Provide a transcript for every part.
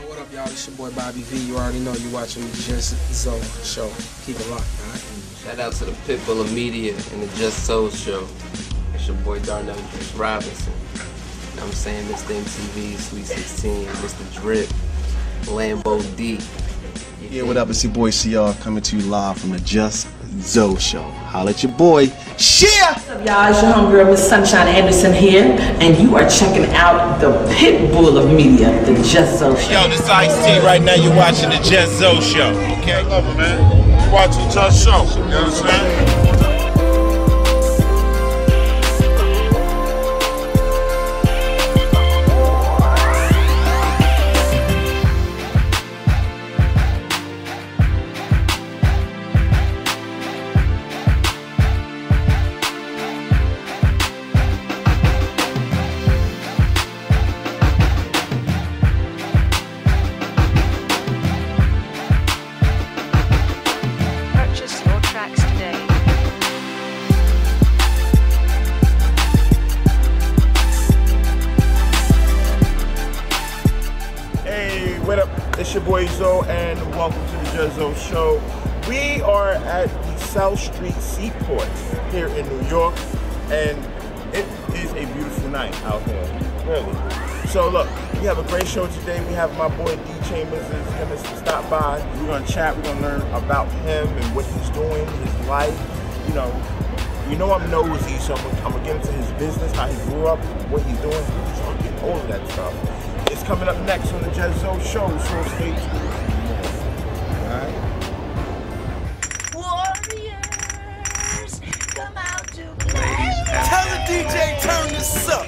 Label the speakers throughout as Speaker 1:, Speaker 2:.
Speaker 1: What up, y'all? It's your boy Bobby V. You already know you watching the Just Zo show. Keep it locked, alright?
Speaker 2: Shout out to the Pitbull of Media and the Just So show. It's your boy Darnell Robinson. You know what I'm saying? Mr. MTV, Sweet 16, Mr. Drip, Lambo D.
Speaker 3: Yeah, what up? It's your boy CR coming to you live from the Just Zo show. Holla at your boy. Share!
Speaker 4: What's up, y'all? It's your homegirl, Miss Sunshine Anderson here, and you are checking out the Pitbull of Media, the Just Zo show.
Speaker 5: Yo, this is Ice-T. Right now you're watching the Just Zo show. Okay? I love it, man. You're watching Just Show. You understand? What up? It's your boy Zo, and welcome to the Just Zo show. We are at the South Street Seaport here in New York, and it is a beautiful night out here, really. So look, we have a great show today. We have my boy D.Chamberz is gonna stop by. We're gonna chat. We're gonna learn about him and what he's doing, his life. You know I'm nosy, so I'm gonna get into his business, how he grew up, what he's doing. We're just gonna get all of that stuff. It's coming up next on the Just Zo show, so stay tuned. Alright?
Speaker 6: Warriors, come out to play.
Speaker 7: Tell the DJ turn this up.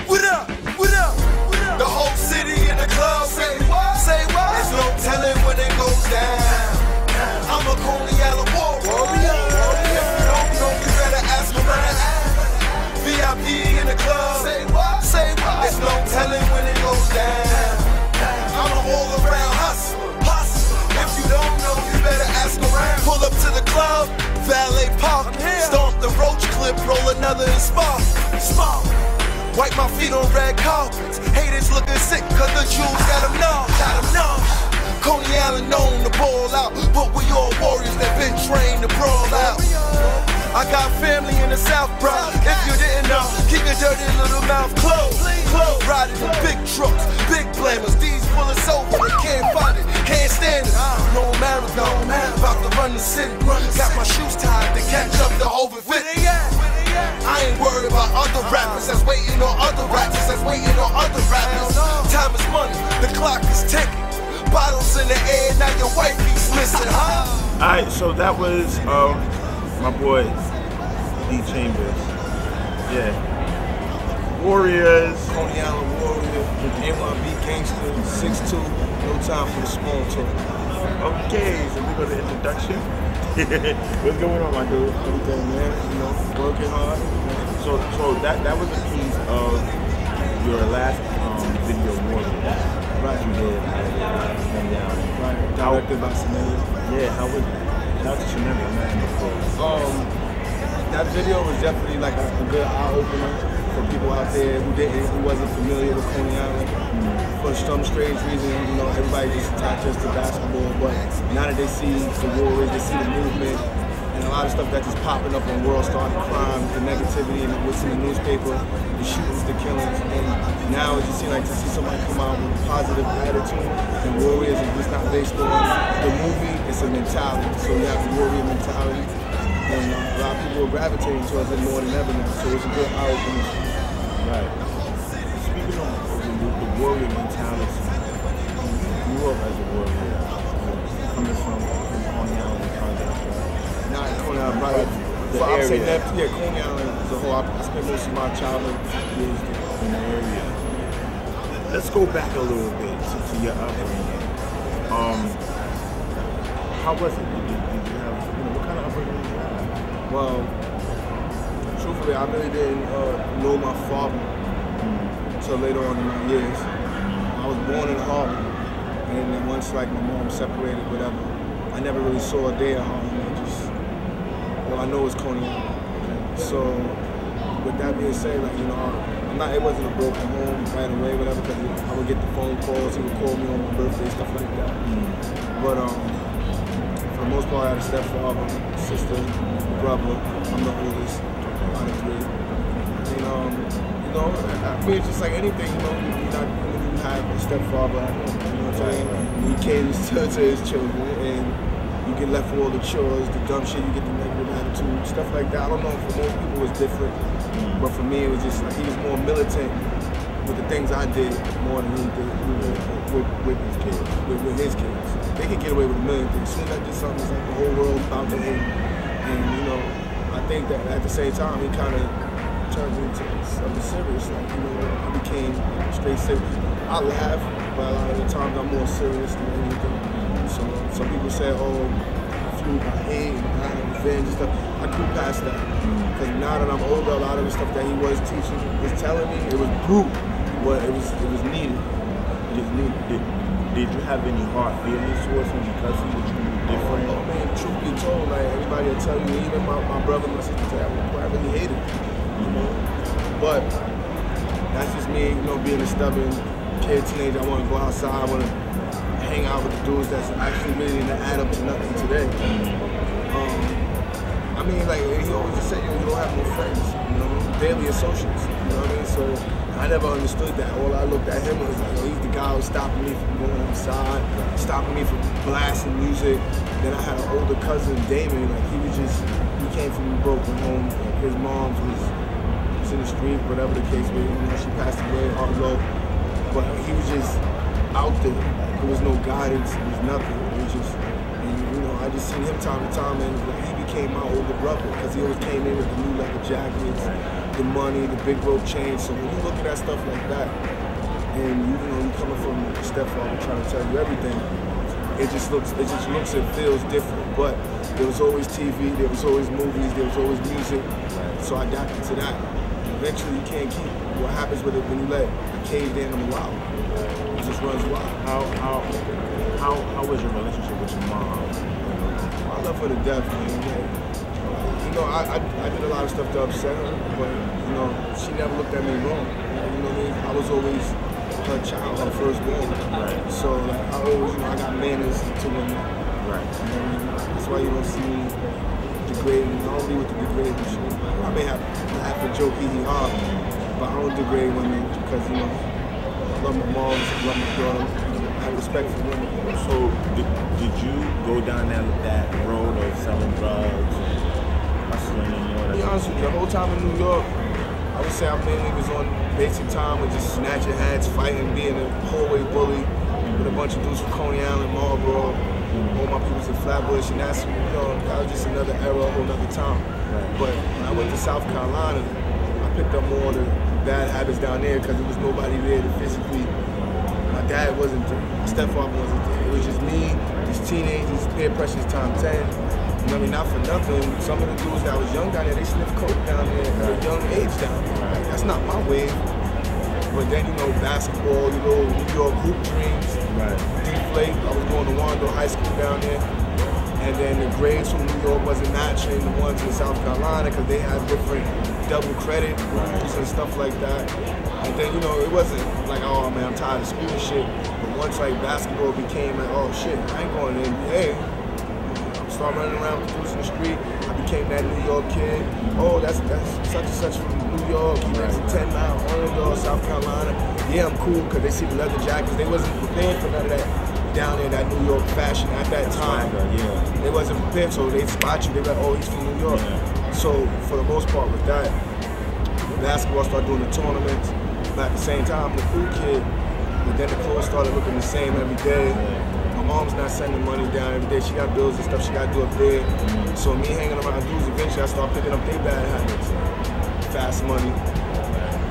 Speaker 7: What up? What up? What up? The whole city in the club say what? Say what? There's no telling when it goes down. I'm a Coney Island warrior. If you don't know, you better ask around. VIP in the club. Say what? Say what? There's no telling when it goes down. I'm an all-around hustler. If you don't know, you better ask around. Pull up to the club, valet park, stomp the roach clip, roll another and spark. Wipe my feet on red carpets. Haters looking sick cause the Jews got them numb. Coney Island known to ball out, but we all warriors that been trained to brawl out. I got family in the South, bro. If you didn't know, keep your dirty little mouth closed. Riding in big trucks, big blammers. These bullets over, they can't fight it, can't stand it. No marathon, about to run the city. Got my shoes tied to catch up to over 50. I ain't worried about other rappers that's waiting on other rappers that's waiting on other rappers. Time is money, the clock is ticking. Bottles in the air, now your wifey's missing, huh?
Speaker 5: Alright, so that was my boy D.Chamberz. Yeah. Warriors.
Speaker 3: Coney Island Warrior, NYB Gangster, 6'2", no time for the small talk.
Speaker 5: Okay, so we go to introduction. What's going on, my dude?
Speaker 3: Everything, man, you know, working hard.
Speaker 5: So that was a piece of your last video, Warrior.
Speaker 3: Right.
Speaker 5: You did.
Speaker 3: Right. Directed by Chanel.
Speaker 5: Yeah, how was it? Shout out to Chanel, man.
Speaker 3: That video was definitely like a good eye-opener for people out there who wasn't familiar with Coney Island. For some strange reason, you know, everybody just attached us to basketball, but now that they see the Warriors, they see the movement, and a lot of stuff that's just popping up on world starting crime, the negativity, and what's in the newspaper, the shootings, the killings, and now it just seems like to see somebody come out with a positive attitude, and Warriors is just not based on the movie, it's a mentality. So you have the Warrior mentality, and a lot of people are gravitating towards it more than ever now, so it's a good eye-opener.
Speaker 5: Right. Speaking of the Warrior mentality, you grew up as a warrior, coming from Coney Island project.
Speaker 3: Not Coney Island, right?
Speaker 5: The
Speaker 3: I would say
Speaker 5: area.
Speaker 3: that, yeah, Coney Island as a whole. I spent most of my childhood years
Speaker 5: In the area. Let's go back a little bit to your upbringing. How was it? Did you have, what kind of upbringing did you have?
Speaker 3: Well, truthfully, I really didn't know my father until later on in my years. I was born in Harlem, and then once like my mom separated, whatever, I never really saw a day at Harlem. All I know is Coney Island. So, with that being said, like, you know, it wasn't a broken home right away, whatever, because I would get the phone calls, he would call me on my birthday, stuff like that. But for the most part, I had a stepfather, sister, brother. I'm the oldest out of 3. And you know, I mean, it's just like anything, you know, you have a stepfather at home, you know what I'm saying? He caters to his children, and you get left with all the chores, the dumb shit, you get the negative attitude, stuff like that. I don't know if for most people it was different, but for me it was just like he was more militant with the things I did more than he did with his kids. With his kids. They could get away with a million things. As soon as I did something, it's like the whole world about to end. And you know, I think that at the same time he kind of turned into something serious. Like, you know, I became straight serious. I laugh, but a lot of the times I'm more serious than anything. So some people say, oh, fueled by hate and revenge and stuff. I grew past that. Because now that I'm older, a lot of the stuff that he was teaching, was telling me, it was brutal, but it was needed.
Speaker 5: Did you have any hard feelings towards him because he was different?
Speaker 3: Oh man, truth be told, like everybody will tell you, even my brother and my sister tell me, I really hated him. You know? But that's just me, you know, being a stubborn kid, teenager. I want to go outside, I want to hang out with the dudes that's actually really gonna add up to nothing today. I mean, like he always said, you don't have no friends, you know, daily associates, you know what I mean? So I never understood that. All I looked at him was like, oh, he's the guy who was stopping me from going outside, stopping me from blasting music. Then I had an older cousin, Damon, like he came from a broken home. His mom was in the street, whatever the case was, you know, she passed away, heart low. But he was just out there. There was no guidance, there was nothing. It was just, and, you know, I just seen him time to time, and he became my older brother because he always came in with the new leather jackets, the money, the big rope chains. So when you look at that stuff like that, and you know, you coming from a stepfather trying to tell you everything, it just looks and feels different. But there was always TV, there was always movies, there was always music. So I adapted to that. Eventually, you can't keep what happens with it when you let a caged animal out. It just runs wild.
Speaker 5: How was your relationship with your mom?
Speaker 3: I love her to death, man. You know, I did a lot of stuff to upset her, but you know, she never looked at me wrong. You know what I mean? I was always her child, her firstborn.
Speaker 5: Right.
Speaker 3: So like, I always, you know, I got manners to women.
Speaker 5: Right.
Speaker 3: You know what I mean? That's why you don't see me degrading. I don't deal with the degrading shit. I may have laugh and joke, hee-hee-ha, but I don't degrade women because, you know, I love my mom, I love my daughter, I have respect for women.
Speaker 5: So did you go down that road of selling drugs, hustling, and all that?
Speaker 3: To be honest with you, the whole time in New York, I would say I mainly was on basic time with just snatching hats, fighting, being a hallway bully with a bunch of dudes from Coney Island, Marlboro, all my people's in Flatbush, and that's, you know, that was just another era, a whole nother time. Right. But when I went to South Carolina, I picked up more of the bad habits down there because there was nobody there to physically. My dad wasn't there, my stepfather wasn't there. It was just me, these teenagers, peer pressure's time 10. You know what I mean? Not for nothing. Some of the dudes that was young down there, they sniffed coke down there at a young age down there. Like, that's not my wave. But then, you know, basketball, you know, New York hoop dreams, deflate. I was going to Wando High School down there. And then the grades from New York wasn't matching the ones in South Carolina because they had different double credit and stuff like that. And then, you know, it wasn't like, oh man, I'm tired of school and shit. But once like basketball became like, oh shit, I ain't going to the NBA. I started running around with dudes in the street. I became that New York kid. Oh, that's such and such from New York. He lives in 10 Mile, Orlando, South Carolina. Yeah, I'm cool because they see the leather jackets. They wasn't prepared for none of that down there, that New York fashion at that time. They wasn't prepared, so they'd spot you. They were like, oh, he's from New York. So for the most part with that, basketball started doing the tournaments. But at the same time, I'm the cool kid. But then the clothes started looking the same every day. My mom's not sending money down every day. She got bills and stuff she got to do up there. So me hanging around dudes, eventually I started picking up their bad habits. Fast money,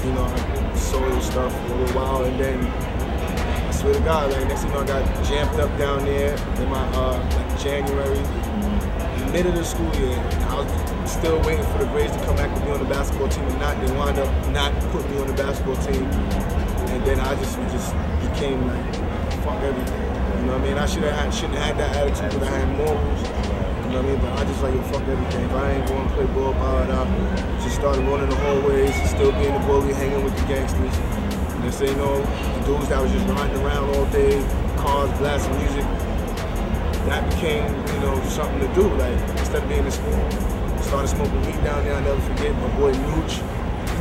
Speaker 3: you know, soil stuff for a little while, and then I swear to God, like next thing you know, I got jammed up down there in my like January, mid of the school year. And I was still waiting for the grades to come back to be on the basketball team, and they wound up not putting me on the basketball team. And then I just became like, fuck everything. You know what I mean? I shouldn't have had that attitude, but I had morals. You know what I mean? But I just like, yo, fuck everything. If I ain't going to play ball, just started running the hallways, still being the bully, hanging with the gangsters. Next thing you know, the dudes that was just riding around all day, cars, blasting music, that became, you know, something to do. Like, instead of being in school, started smoking weed down there. I'll never forget my boy Nooch.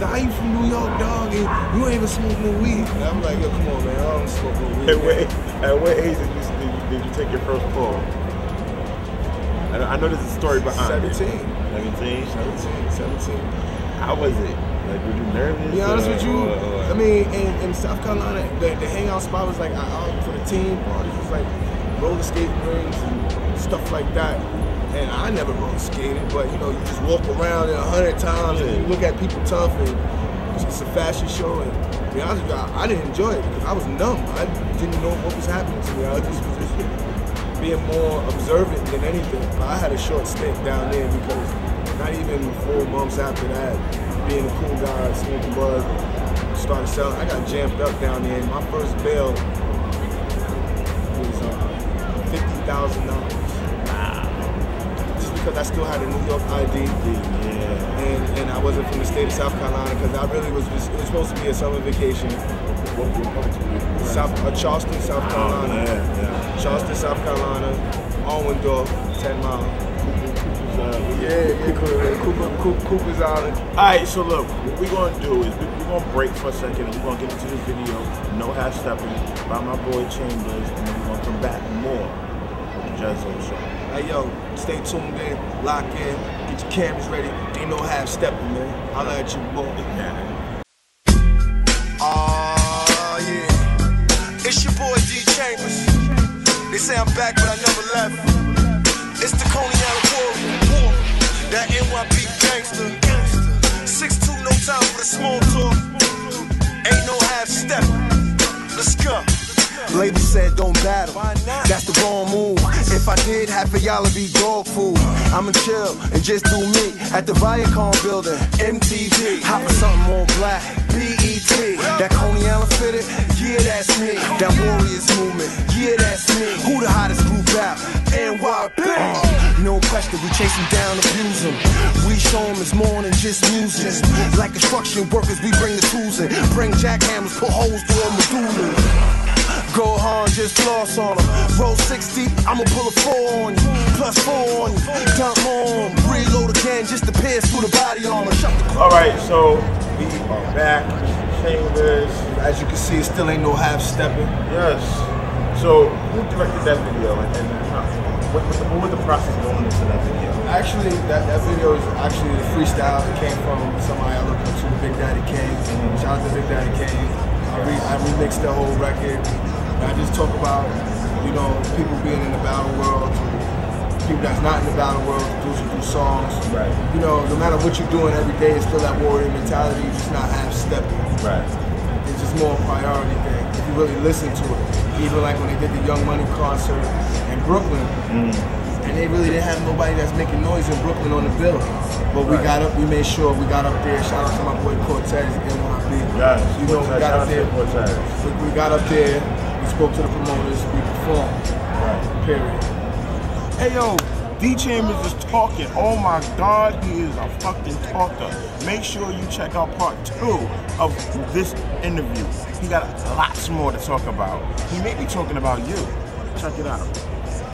Speaker 3: How you from New York, dog, and you ain't even smoking no weed? And I'm like, yo, come on, man, I don't smoke no weed.
Speaker 5: At what age did you take your first pull? I know there's a story behind
Speaker 3: 17.
Speaker 5: it. 17?
Speaker 3: 17.
Speaker 5: How was it? Like, were you nervous?
Speaker 3: To be honest with you, I mean, in South Carolina, the hangout spot was like out for the team parties. It was like roller skating rings and stuff like that. And I never roller skated, but you know, you just walk around it 100 times and you look at people tough, and it's a fashion show. And to be honest with you, I didn't enjoy it because I was numb. I didn't know what was happening to me. I just was just being more observant than anything. But I had a short stint down there because not even 4 months after that, being a cool guy, smoking bud, started selling. I got jammed up down there, and my first bail was $50,000. Because I still had a New York ID, and I wasn't from the state of South Carolina, because I really was just, it was supposed to be a summer vacation. Charleston, South Carolina. Charleston, South Carolina, Allendorf, 10 miles. Cooper's Island.
Speaker 5: Alright, so look, what we're going to do is we're going to break for a second, and we're going to get into this video, No Half Stepping, by my boy Chambers, and then we're going to come back more with the D.Chamberz Show.
Speaker 3: Hey yo, stay tuned in, lock in, get your cameras ready. Ain't no half stepping, man. I'll let you boy.
Speaker 7: Yeah. It's your boy D.Chamberz. They say I'm back, but I never left. It's the Coney Island War. That NYP gangster. 6'2", no time for the small talk. Ain't no half stepping. Let's go. Label said don't battle, that's the wrong move. If I did, half of y'all would be dog food. I'ma chill and just do me at the Viacom building, MTV. Hop something on black, BET. That Coney Island fitted, yeah, that's me. That Warriors movement, yeah, that's me. Who the hottest group out? NYP. No question, we chase them down, abuse them. We show them it's more than just music. Like construction workers, we bring the tools in. Bring jackhammers, put holes through them medulla. Go hard, just floss on them. Roll 60, I'ma pull a 4 on you. Plus 4 on you. Dump on, reload again just to pierce through the body armor.
Speaker 5: Alright, so we are back. Chambers.
Speaker 3: As you can see, it still ain't no half stepping.
Speaker 5: Yes. So who directed that video, and what was the process going into that video?
Speaker 3: Actually, that video is actually the freestyle. It came from somebody I looked up to, Big Daddy Kane. Shout out to Big Daddy Kane. I remixed the whole record. And I just talk about, you know, people being in the battle world, people that's not in the battle world, dudes who do songs.
Speaker 5: Right.
Speaker 3: You know, no matter what you're doing every day, it's still that warrior mentality. You're just not half-stepping.
Speaker 5: Right.
Speaker 3: It's just more a priority thing. If you really listen to it, even like when they did the Young Money concert in Brooklyn, and they really didn't have nobody that's making noise in Brooklyn on the bill. But we got up, we made sure we got up there. Shout out to my boy Cortez, NYP.
Speaker 5: Yes,
Speaker 3: you know, we got up there. We got up there. We spoke to the promoters. We performed.
Speaker 5: Right.
Speaker 3: Period.
Speaker 5: Hey yo, D.Chamberz is talking. Oh my God, he is a fucking talker. Make sure you check out part 2 of this interview. He got lots more to talk about. He may be talking about you. Check it out.